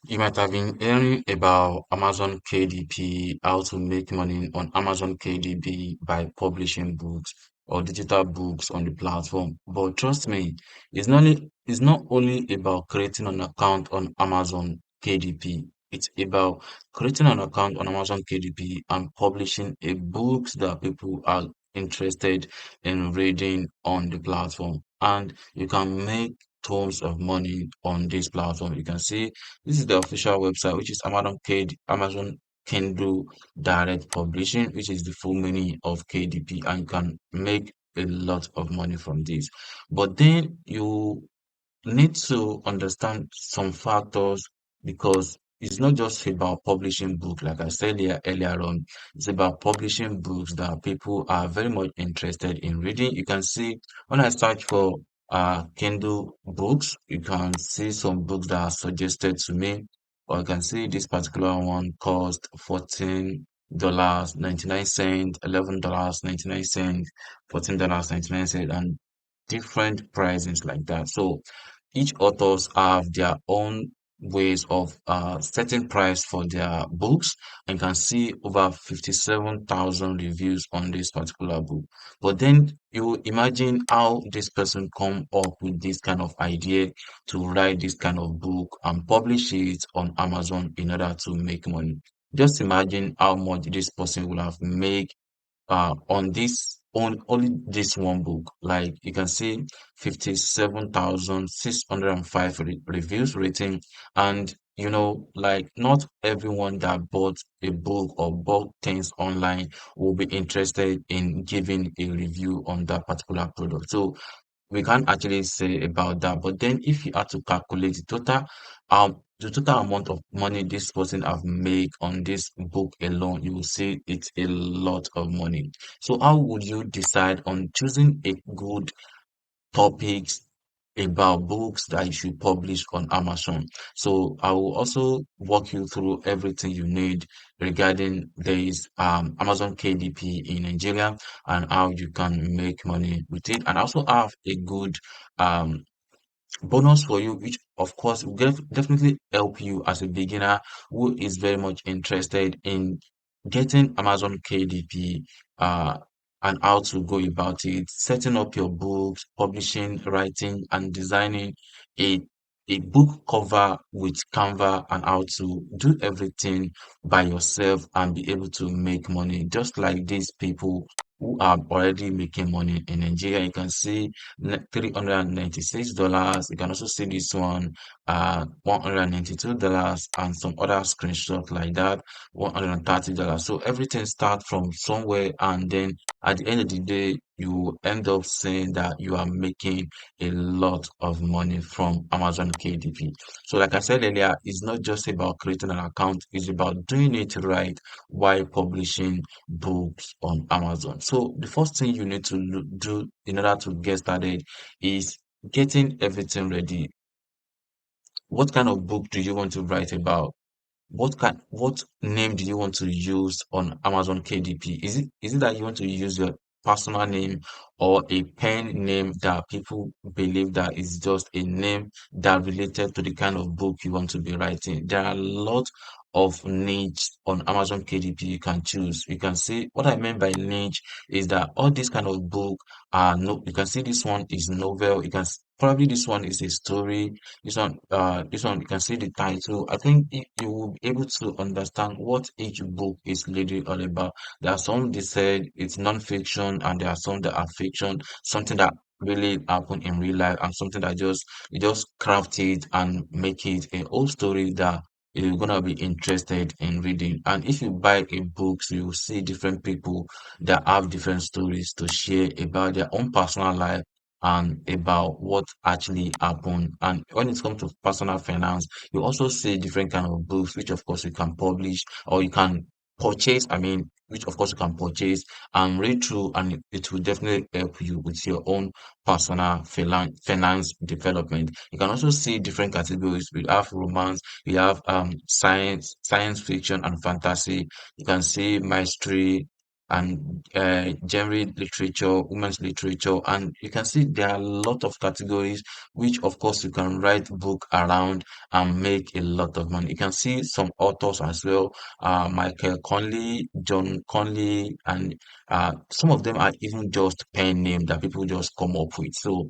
You might have been hearing about Amazon KDP, how to make money on Amazon KDP by publishing books or digital books on the platform. But trust me, it's not only about creating an account on Amazon KDP. It's about creating an account on Amazon KDP and publishing a books that people are interested in reading on the platform. And you can make tons of money on this platform. You can see this is the official website, which is Amazon Kindle Direct Publishing, which is the full meaning of KDP, and you can make a lot of money from this. But then you need to understand some factors because it's not just about publishing book, like I said earlier on. It's about publishing books that people are very much interested in reading. You can see when I search for Kindle books, you can see some books that are suggested to me, or you can see this particular one cost $14.99, $11.99, $14.99, and different pricings like that. So each authors have their own ways of setting price for their books, and can see over 57,000 reviews on this particular book. But then you imagine how this person come up with this kind of idea to write this kind of book and publish it on Amazon in order to make money. Just imagine how much this person will have made on only this one book. Like you can see 57,605 reviews rating, and like not everyone that bought a book or bought things online will be interested in giving a review on that particular product. So we can't actually say about that. But then if you had to calculate the total amount of money this person have made on this book alone, you will see it's a lot of money. So how would you decide on choosing a good topics about books that you should publish on Amazon? So I will also walk you through everything you need regarding this Amazon KDP in Nigeria and how you can make money with it. And I also have a good um bonus for you, which of course will definitely help you as a beginner who is very much interested in getting Amazon KDP and how to go about it, setting up your books, publishing, writing, and designing a a book cover with Canva and how to do everything by yourself and be able to make money just like these people who are already making money in Nigeria. You can see $396. You can also see this one, $192, and some other screenshots like that, $130. So everything starts from somewhere, and then at the end of the day, you end up saying that you are making a lot of money from Amazon KDP. So, like I said earlier, it's not just about creating an account, it's about doing it right while publishing books on Amazon. So the first thing you need to do in order to get started is getting everything ready. What kind of book do you want to write about? What name do you want to use on Amazon KDP? Is it that you want to use your personal name or a pen name that people believe that is just a name that related to the kind of book you want to be writing? There are a lot of niche on Amazon KDP you can choose. You can see what I mean by niche is that all this kind of book are no, you can see this one is novel. Probably this one is a story. This one, you can see the title. I think you will be able to understand what each book is really all about. There are some they said it's non-fiction, and there are some that are fiction, something that really happened in real life, and something that you just craft it and make it a whole story that you're gonna be interested in reading. And if you buy a book, you will see different people that have different stories to share about their own personal life and about what actually happened. And when it comes to personal finance, you also see different kind of books, which of course you can publish or you can purchase. I mean, which of course you can purchase and read through, and it will definitely help you with your own personal finance development. You can also see different categories. We have romance, we have science fiction and fantasy. You can see mystery, and genre literature, women's literature, and you can see there are a lot of categories which of course you can write book around and make a lot of money. You can see some authors as well, Michael Conley, John Conley, and some of them are even just pen name that people just come up with. So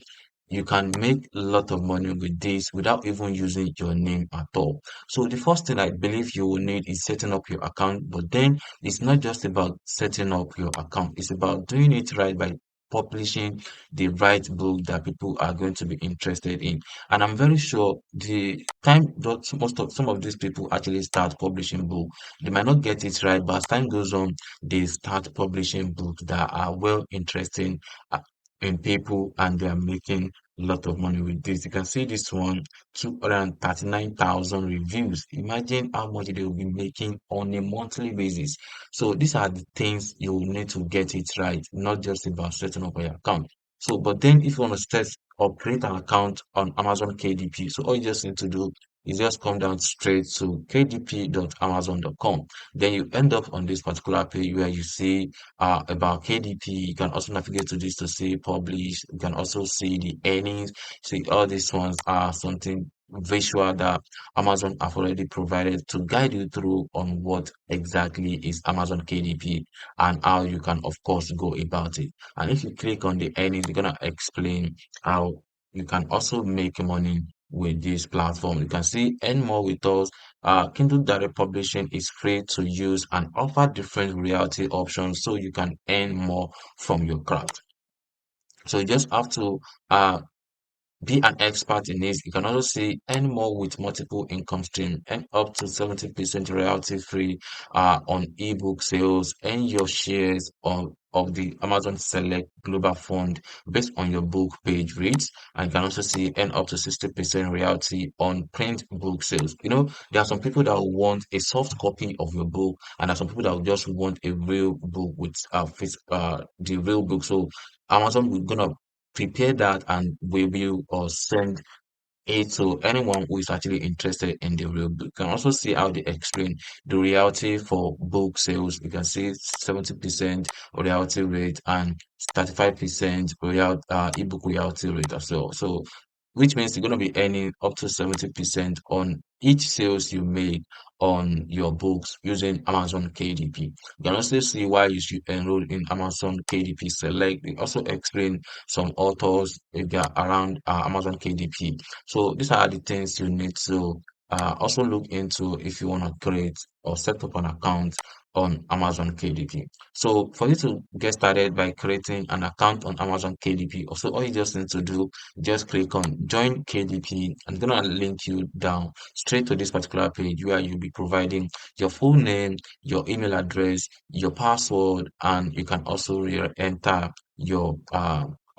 you can make a lot of money with this without even using your name at all. So the first thing I believe you will need is setting up your account, but then it's not just about setting up your account, it's about doing it right by publishing the right book that people are going to be interested in. And I'm very sure the time that most of some of these people actually start publishing book, they might not get it right, but as time goes on, they start publishing books that are well interesting uh, in people, and they are making a lot of money with this. You can see this one, 239,000 reviews. Imagine how much they will be making on a monthly basis. So these are the things you will need to get it right, not just about setting up your account. So, but then if you want to set or create an account on Amazon KDP, so all you just need to do is just come down straight to kdp.amazon.com. Then you end up on this particular page where you see about KDP. You can also navigate to this to see publish. You can also see the earnings. See, all these ones are something visual that Amazon have already provided to guide you through on what exactly is Amazon KDP and how you can, of course, go about it. And if you click on the earnings, it's gonna explain how you can also make money with this platform. You can see earn more with us. Kindle Direct Publishing is free to use and offer different reality options so you can earn more from your craft. So you just have to be an expert in this. You can also see earn more with multiple income stream, earn up to 70% royalty free on ebook sales, earn your shares of the Amazon Select Global Fund based on your book page rates. And you can also see earn up to 60% royalty on print book sales. You know, there are some people that will want a soft copy of your book, and there are some people that will just want a real book with the real book. So Amazon will gonna prepare that, and we will send it to anyone who is actually interested in the real book. You can also see how they explain the reality for book sales. You can see 70% royalty rate and 35% ebook royalty rate as well. So which means you're going to be earning up to 70% on each sales you make on your books using Amazon KDP. You can also see why you should enroll in Amazon KDP Select. They also explain some authors if they are around Amazon KDP. So these are the things you need to also look into if you want to create or set up an account on Amazon KDP. So for you to get started by creating an account on Amazon KDP, also all you just need to do, just click on join KDP. I'm gonna link you down straight to this particular page where you'll be providing your full name, your email address, your password, and you can also enter your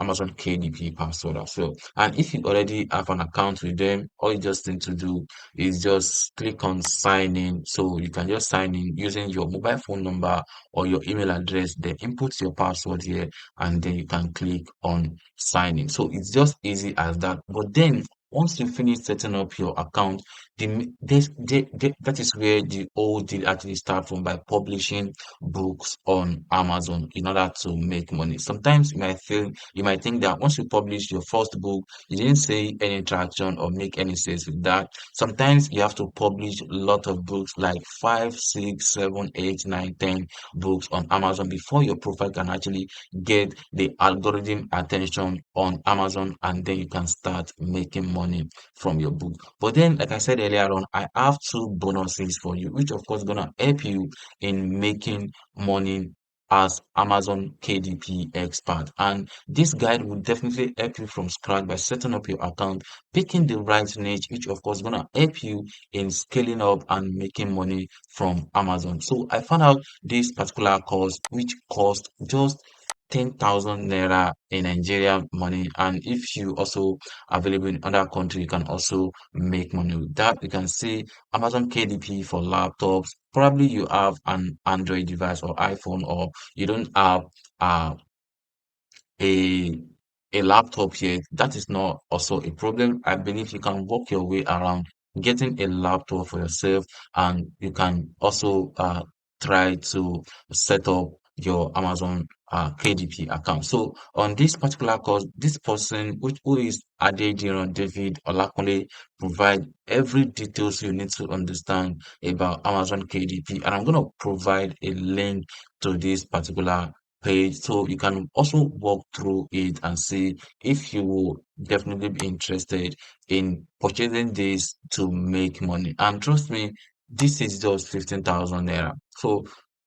Amazon KDP password as well. And if you already have an account with them, all you just need to do is just click on sign in. So you can just sign in using your mobile phone number or your email address, then input your password here, and then you can click on sign in. So it's just easy as that. But then once you finish setting up your account, that is where the whole deal actually start from, by publishing books on Amazon in order to make money. Sometimes you might think that once you publish your first book, you didn't see any interaction or make any sales with that. Sometimes you have to publish a lot of books, like 5, 6, 7, 8, 9, 10 books on Amazon before your profile can actually get the algorithm attention on Amazon, and then you can start making money from your book. But then, like I said earlier on, I have two bonuses for you, which of course gonna help you in making money as Amazon KDP expert. And this guide will definitely help you from scratch by setting up your account, picking the right niche, which of course gonna help you in scaling up and making money from Amazon. So I found out this particular course, which cost just 10,000 naira in Nigeria money. And if you also available in other country, you can also make money with that. You can see Amazon KDP for laptops. Probably you have an Android device or iPhone, or you don't have uh, a a laptop yet. That is not also a problem. I believe you can work your way around getting a laptop for yourself, and you can also try to set up your Amazon KDP account. So on this particular course, this person, who is Adediran David Olakunle, provide every details you need to understand about Amazon KDP, and I'm gonna provide a link to this particular page so you can also walk through it and see if you will definitely be interested in purchasing this to make money. And trust me, this is just 15,000 naira. So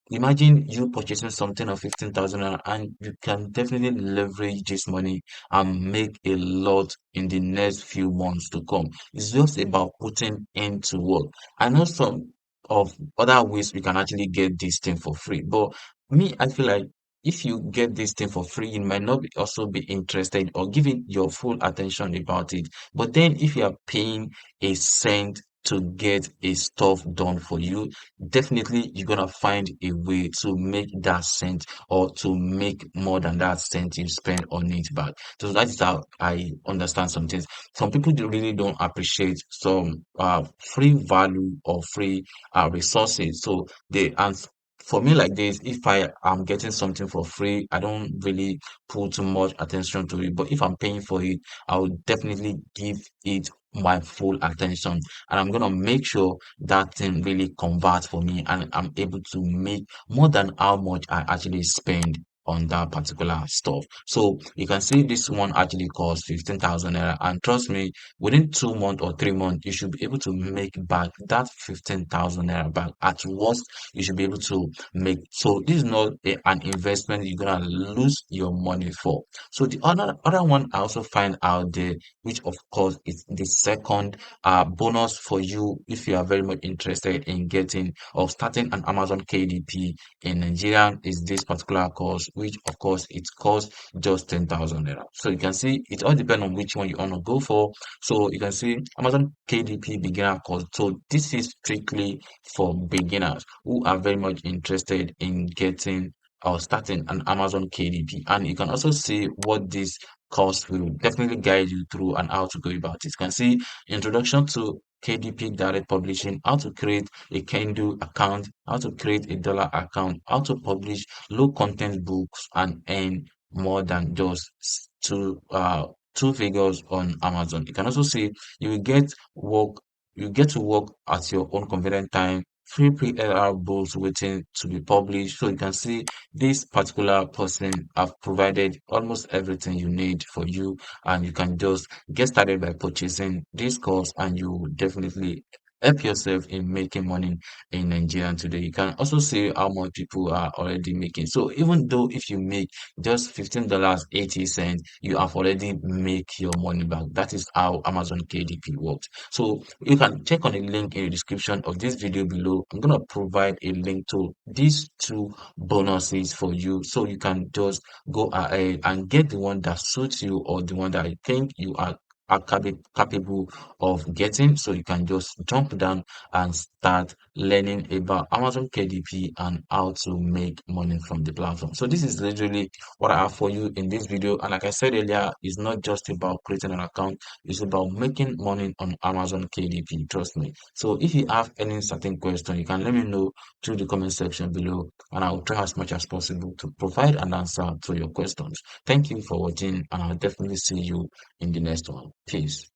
imagine you purchasing something of 15,000 naira, and you can definitely leverage this money and make a lot in the next few months to come. It's just about putting into work. I know some of other ways we can actually get this thing for free, but me, I feel like if you get this thing for free, you might not also be interested or giving your full attention about it. But then if you are paying a cent to get a stuff done for you, definitely you're gonna find a way to make that cent or to make more than that cent you spend on it back. So that is how I understand some things. Some people really don't appreciate some free value or free resources. So they and for me like this, if I am getting something for free, I don't really put too much attention to it. But if I'm paying for it, I will definitely give it my full attention, and I'm gonna make sure that thing really converts for me and I'm able to make more than how much I actually spend on that particular stuff. So you can see this one actually costs 15,000 naira, and trust me, within 2 months or 3 months, you should be able to make back that 15,000 naira back. At worst, you should be able to make. So this is not an investment you're gonna lose your money for. So the other one I also find out there, which of course is the second bonus for you if you are very much interested in getting or starting an Amazon KDP in Nigeria, is this particular course, which of course it costs just 10,000 naira. So you can see it all depends on which one you want to go for. So you can see Amazon KDP beginner course. So this is strictly for beginners who are very much interested in getting or starting an Amazon KDP. And you can also see what this course will definitely guide you through and how to go about it. You can see introduction to KDP direct publishing, how to create a Kindle account, how to create a dollar account, how to publish low content books and earn more than just two figures on Amazon. You can also see you will get work you get to work at your own convenient time, free pre-LR books waiting to be published. So you can see this particular person have provided almost everything you need for you, and you can just get started by purchasing this course, and you will definitely help yourself in making money in Nigeria today. You can also see how much people are already making. So even though if you make just $15.80, you have already make your money back. That is how Amazon KDP works. So you can check on the link in the description of this video below. I'm gonna provide a link to these two bonuses for you, so you can just go ahead and get the one that suits you or the one that I think you are capable of getting. So you can just jump down and start learning about Amazon KDP and how to make money from the platform. So this is literally what I have for you in this video. And like I said earlier, it's not just about creating an account, it's about making money on Amazon KDP. Trust me. So if you have any certain question, you can let me know through the comment section below, and I'll try as much as possible to provide an answer to your questions. Thank you for watching, and I'll definitely see you in the next one. Peace.